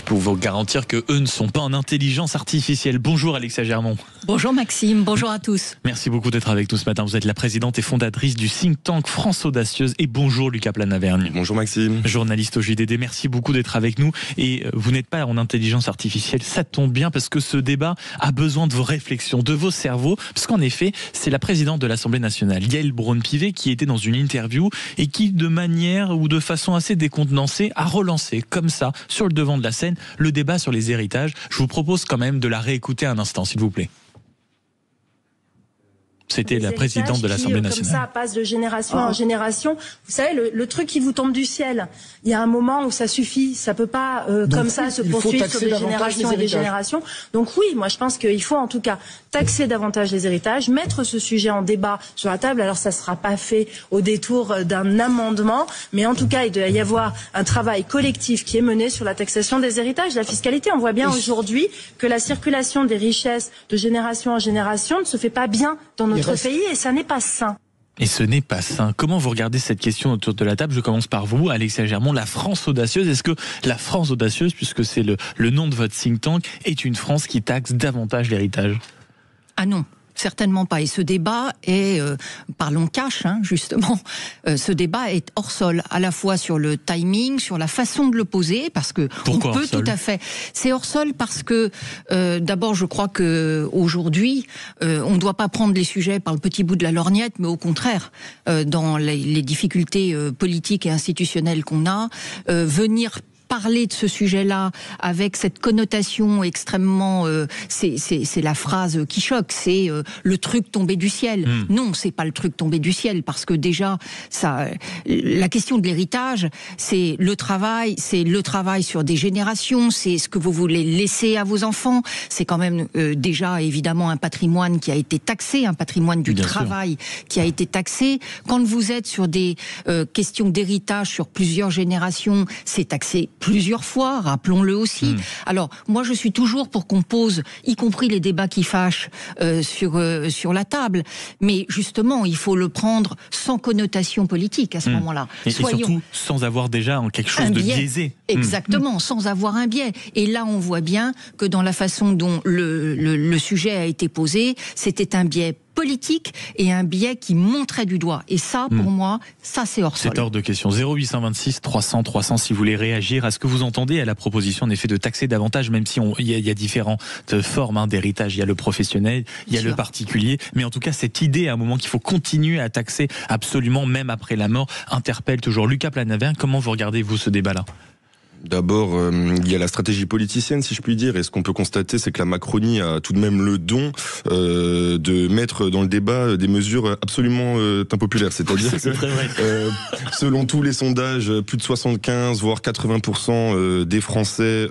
pour vous garantir que eux ne sont pas en intelligence artificielle. Bonjour Alexia Germont. Bonjour Maxime, bonjour à tous. Merci beaucoup d'être avec nous ce matin. Vous êtes la présidente et fondatrice du think tank France Audacieuse. Et bonjour Lucas Planavergne. Bonjour Maxime. Journaliste au JDD, merci beaucoup d'être avec nous. Et vous n'êtes pas en intelligence artificielle, ça tombe bien parce que ce débat a besoin de vos réflexions, de vos cerveaux. Parce qu'en effet, c'est la présidente de l'Assemblée nationale, Yaël Braun-Pivet, qui était dans une interview et qui, de manière ou de façon assez décontenancée, a relancé comme ça, sur le devant de la scène, le débat sur les héritages. Je vous propose quand même de la réécouter un instant, s'il vous plaît. C'était la présidente de l'Assemblée nationale. Comme ça passe de génération en génération. Vous savez, le truc qui vous tombe du ciel, il y a un moment où ça suffit. Ça peut pas comme ça se poursuivre sur des générations et des générations. Donc oui, moi je pense qu'il faut en tout cas taxer davantage les héritages, mettre ce sujet en débat sur la table. Alors ça sera pas fait au détour d'un amendement, mais en tout cas il doit y avoir un travail collectif qui est mené sur la taxation des héritages, la fiscalité. On voit bien aujourd'hui que la circulation des richesses de génération en génération ne se fait pas bien dans notre pays et ça n'est pas sain. Et ce n'est pas sain. Comment vous regardez cette question autour de la table? Je commence par vous, Alexia Germont, la France audacieuse. Est-ce que la France audacieuse, puisque c'est le nom de votre think tank, est une France qui taxe davantage l'héritage? Ah non. Certainement pas. Et ce débat est, parlons cash, justement, ce débat est hors sol, à la fois sur le timing, sur la façon de le poser, parce que pourquoi on peut tout à fait. C'est hors sol parce que, d'abord, je crois que aujourd'hui, on ne doit pas prendre les sujets par le petit bout de la lorgnette, mais au contraire, dans les difficultés politiques et institutionnelles qu'on a, venir parler de ce sujet-là avec cette connotation extrêmement, c'est la phrase qui choque, c'est le truc tombé du ciel. Non, c'est pas le truc tombé du ciel, parce que déjà, la question de l'héritage, c'est le travail sur des générations, c'est ce que vous voulez laisser à vos enfants. C'est quand même déjà évidemment un patrimoine qui a été taxé, un patrimoine du travail qui a été taxé. Quand vous êtes sur des questions d'héritage sur plusieurs générations, c'est taxé plusieurs fois, rappelons-le aussi. Alors, moi, je suis toujours pour qu'on pose, y compris les débats qui fâchent, sur la table. Mais justement, il faut le prendre sans connotation politique à ce moment-là. Et surtout, sans avoir déjà quelque chose de biaisé. Exactement, sans avoir un biais. Et là, on voit bien que dans la façon dont le sujet a été posé, c'était un biais politique et un biais qui montrait du doigt. Et ça, pour moi, ça c'est hors sol. C'est hors de question. 0826 300 300 si vous voulez réagir à ce que vous entendez à la proposition en effet de taxer davantage, même si il y a différentes formes d'héritage. Il y a le professionnel, il y a le particulier. Mais en tout cas, cette idée à un moment qu'il faut continuer à taxer absolument, même après la mort, interpelle toujours. Lucas Planavergne, comment vous regardez-vous ce débat-là ? D'abord, il y a la stratégie politicienne, si je puis dire, et ce qu'on peut constater, c'est que la Macronie a tout de même le don de mettre dans le débat des mesures absolument impopulaires. C'est-à-dire que, selon tous les sondages, plus de 75 voire 80% des Français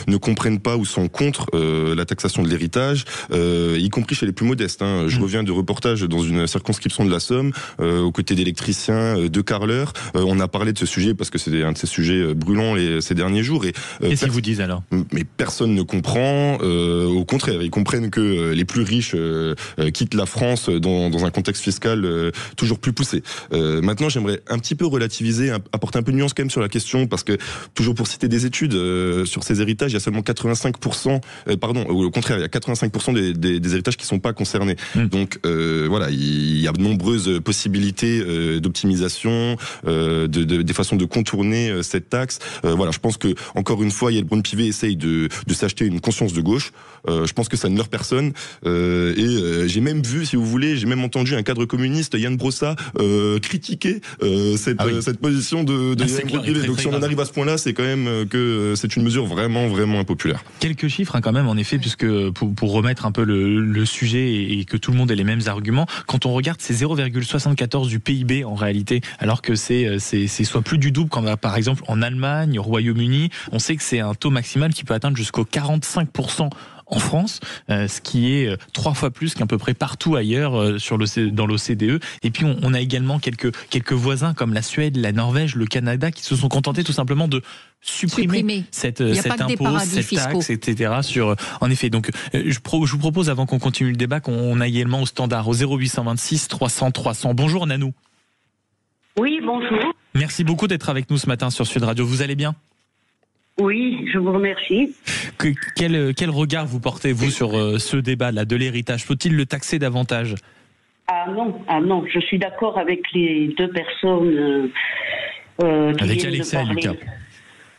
ne comprennent pas ou sont contre la taxation de l'héritage, y compris chez les plus modestes. Je reviens de reportage dans une circonscription de la Somme, aux côtés d'électriciens, de carreleurs. On a parlé de ce sujet parce que c'est un de ces sujets brûlants ces derniers jours. Qu'est-ce qu'ils vous disent alors ? Mais personne ne comprend. Au contraire, ils comprennent que les plus riches quittent la France dans un contexte fiscal toujours plus poussé. Maintenant, j'aimerais un petit peu relativiser, apporter un peu de nuance quand même sur la question, parce que, toujours pour citer des études, sur ces héritages, il y a seulement 85%, au contraire, il y a 85% des héritages qui ne sont pas concernés. Donc, voilà, il y a de nombreuses possibilités d'optimisation, des façons de contourner cette taxe. Voilà, je pense que, encore une fois, Yaël Braun-Pivet essaye de s'acheter une conscience de gauche. Je pense que ça ne leurre personne. J'ai même vu, si vous voulez, j'ai même entendu un cadre communiste, Yann Brossa, critiquer cette position de Yaël Braun-Pivet. Donc si on en arrive à ce point-là, c'est quand même que c'est une mesure vraiment, vraiment impopulaire. Quelques chiffres quand même, en effet, puisque pour remettre un peu le sujet et que tout le monde ait les mêmes arguments, quand on regarde, c'est 0,74 du PIB en réalité, alors que c'est soit plus du double quand on va par exemple en Allemagne, au Royaume-Uni. On sait que c'est un taux maximal qui peut atteindre jusqu'au 45% en France, ce qui est 3 fois plus qu'à peu près partout ailleurs dans l'OCDE. Et puis on a également quelques voisins comme la Suède, la Norvège, le Canada qui se sont contentés tout simplement de supprimer cet impôt, cette taxe, etc. En effet, donc je vous propose avant qu'on continue le débat qu'on aille également au standard au 0826 300 300. Bonjour Nanou. Oui, bonjour. Merci beaucoup d'être avec nous ce matin sur Sud Radio. Vous allez bien ? Oui, je vous remercie. Quel regard vous portez-vous sur ce débat-là de l'héritage? Faut-il le taxer davantage? Ah non, je suis d'accord avec les deux personnes qui avec viennent Alexia de parler et Lucas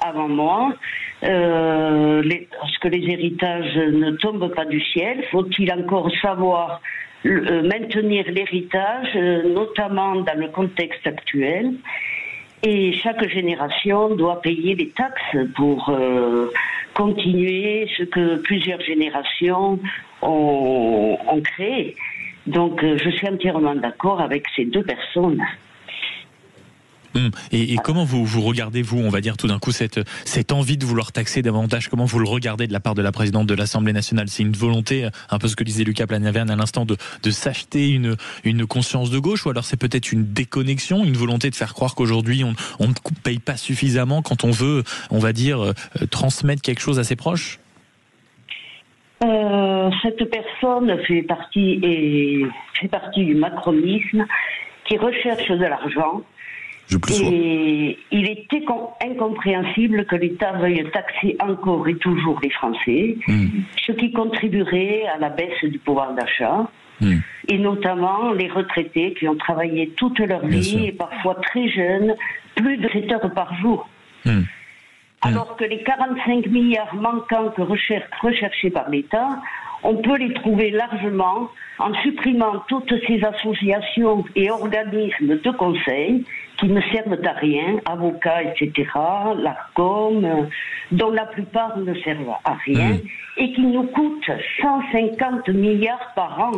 avant moi. Parce que les héritages ne tombent pas du ciel. Faut-il encore savoir maintenir l'héritage, notamment dans le contexte actuel? Et chaque génération doit payer les taxes pour continuer ce que plusieurs générations ont créé. Donc je suis entièrement d'accord avec ces deux personnes. Et comment vous regardez, vous, on va dire tout d'un coup, cette envie de vouloir taxer davantage? Comment vous le regardez de la part de la présidente de l'Assemblée nationale? C'est une volonté, un peu ce que disait Lucas Planaverne à l'instant, de s'acheter une conscience de gauche, ou alors c'est peut-être une déconnexion, une volonté de faire croire qu'aujourd'hui on ne paye pas suffisamment quand on veut, on va dire, transmettre quelque chose à ses proches? Cette personne fait partie du macronisme qui recherche de l'argent. Et il est incompréhensible que l'État veuille taxer encore et toujours les Français, ce qui contribuerait à la baisse du pouvoir d'achat, et notamment les retraités qui ont travaillé toute leur vie, et parfois très jeunes, plus de 7 heures par jour. Alors que les 45 milliards manquants recherchés par l'État, on peut les trouver largement en supprimant toutes ces associations et organismes de conseil qui ne servent à rien, avocats, etc., l'ARCOM, dont la plupart ne servent à rien, et qui nous coûtent 150 milliards par an.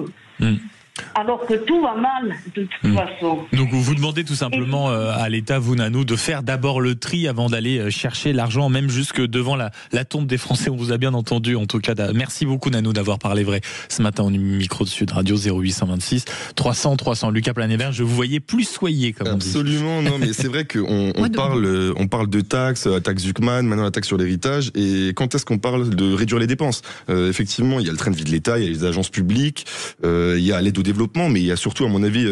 Alors que tout va mal, de toute façon. Donc vous vous demandez tout simplement à l'État, vous Nanou, de faire d'abord le tri avant d'aller chercher l'argent, même jusque devant la tombe des Français. On vous a bien entendu, en tout cas. Merci beaucoup Nanou d'avoir parlé vrai ce matin au micro de Sud Radio 0826 300 300. Lucas Planaverne, je vous voyais plus soyez, comme on dit. Absolument, non, mais c'est vrai qu'on parle de taxes, taxe Zuckman, maintenant la taxe sur l'héritage, et quand est-ce qu'on parle de réduire les dépenses? Effectivement, il y a le train de vie de l'État, il y a les agences publiques, il y a l'aide au développement, mais il y a surtout, à mon avis,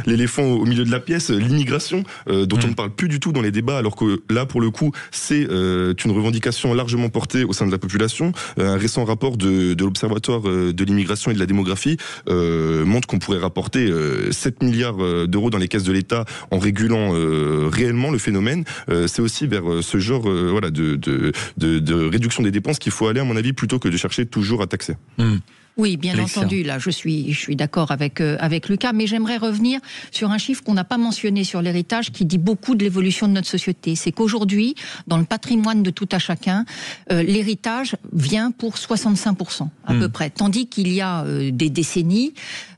l'éléphant au milieu de la pièce, l'immigration, dont on ne parle plus du tout dans les débats, alors que là, pour le coup, c'est une revendication largement portée au sein de la population. Un récent rapport de l'Observatoire de l'immigration et de la démographie montre qu'on pourrait rapporter 7 milliards d'euros dans les caisses de l'État en régulant réellement le phénomène. C'est aussi vers ce genre de réduction des dépenses qu'il faut aller, à mon avis, plutôt que de chercher toujours à taxer. Oui, bien entendu, là je suis d'accord avec Lucas, mais j'aimerais revenir sur un chiffre qu'on n'a pas mentionné sur l'héritage qui dit beaucoup de l'évolution de notre société. C'est qu'aujourd'hui, dans le patrimoine de tout à chacun, l'héritage vient pour 65% à peu près, tandis qu'il y a des décennies...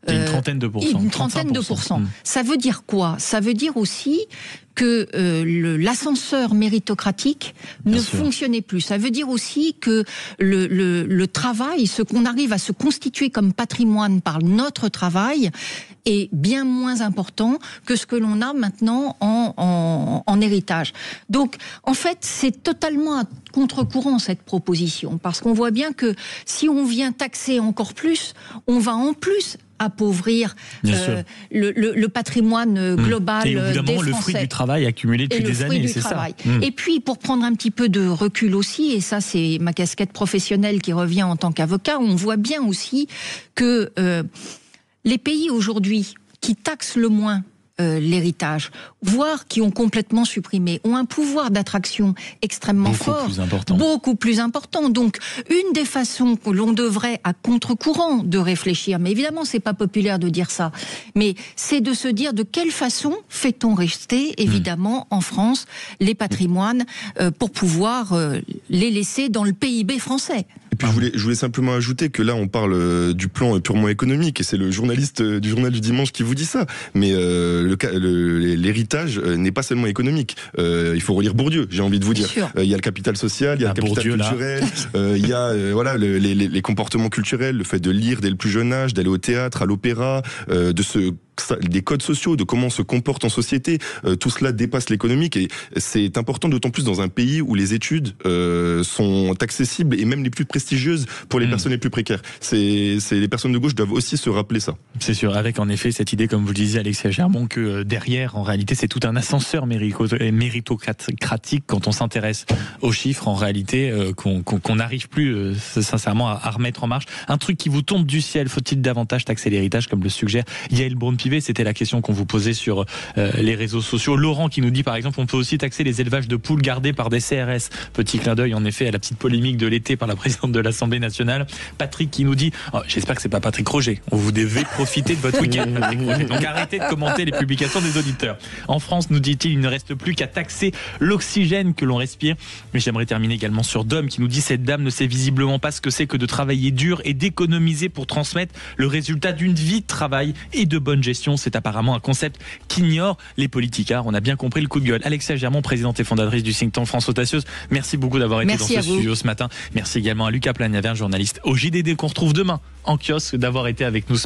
une trentaine de pourcents. Une trentaine de pourcents. Ça veut dire quoi? Ça veut dire aussi que l'ascenseur méritocratique ne fonctionnait plus. Ça veut dire aussi que le travail, ce qu'on arrive à se constituer comme patrimoine par notre travail, est bien moins important que ce que l'on a maintenant en héritage. Donc, en fait, c'est totalement à contre-courant cette proposition, parce qu'on voit bien que si on vient taxer encore plus, on va en plus appauvrir le patrimoine global des Français. Et évidemment, le fruit du travail accumulé depuis des années, c'est ça. Et puis, pour prendre un petit peu de recul aussi, et ça c'est ma casquette professionnelle qui revient en tant qu'avocat, on voit bien aussi que les pays aujourd'hui qui taxent le moins l'héritage, voire qui ont complètement supprimé, ont un pouvoir d'attraction extrêmement fort, beaucoup plus important. Donc, une des façons que l'on devrait, à contre-courant, de réfléchir, mais évidemment, c'est pas populaire de dire ça, mais c'est de se dire de quelle façon fait-on rester, évidemment, en France, les patrimoines pour pouvoir les laisser dans le PIB français. Et puis je voulais simplement ajouter que là on parle du plan purement économique et c'est le journaliste du journal du dimanche qui vous dit ça, mais l'héritage n'est pas seulement économique. Il faut relire Bourdieu, j'ai envie de vous dire. Il y a le capital social, il y a le capital culturel, il y a les comportements culturels, le fait de lire dès le plus jeune âge, d'aller au théâtre, à l'opéra, de se des codes sociaux, de comment on se comporte en société. Tout cela dépasse l'économique et c'est important d'autant plus dans un pays où les études sont accessibles et même les plus prestigieuses pour les personnes les plus précaires. Les personnes de gauche doivent aussi se rappeler ça. C'est sûr, avec en effet cette idée, comme vous le disiez Alexia Germont, que derrière, en réalité, c'est tout un ascenseur méritocratique quand on s'intéresse aux chiffres, en réalité, qu'on n'arrive plus sincèrement à remettre en marche. Un truc qui vous tombe du ciel, faut-il davantage taxer l'héritage, comme le suggère Yael Braun-Pivet? C'était la question qu'on vous posait sur les réseaux sociaux. Laurent qui nous dit, par exemple, on peut aussi taxer les élevages de poules gardées par des CRS. Petit clin d'œil, en effet, à la petite polémique de l'été par la présidente de l'Assemblée nationale. Patrick qui nous dit, j'espère que c'est pas Patrick Roger. Vous devez profiter de votre week-end, Patrick Roger. Donc arrêtez de commenter les publications des auditeurs. En France, nous dit-il, il ne reste plus qu'à taxer l'oxygène que l'on respire. Mais j'aimerais terminer également sur Dom qui nous dit, cette dame ne sait visiblement pas ce que c'est que de travailler dur et d'économiser pour transmettre le résultat d'une vie de travail et de bonne gestion. C'est apparemment un concept qu'ignorent les politicards. On a bien compris le coup de gueule. Alexia Germont, présidente et fondatrice du think tank France Audacieuse, merci beaucoup d'avoir été dans ce studio ce matin. Merci également à Lucas Planiaverne, journaliste au JDD qu'on retrouve demain en kiosque, d'avoir été avec nous.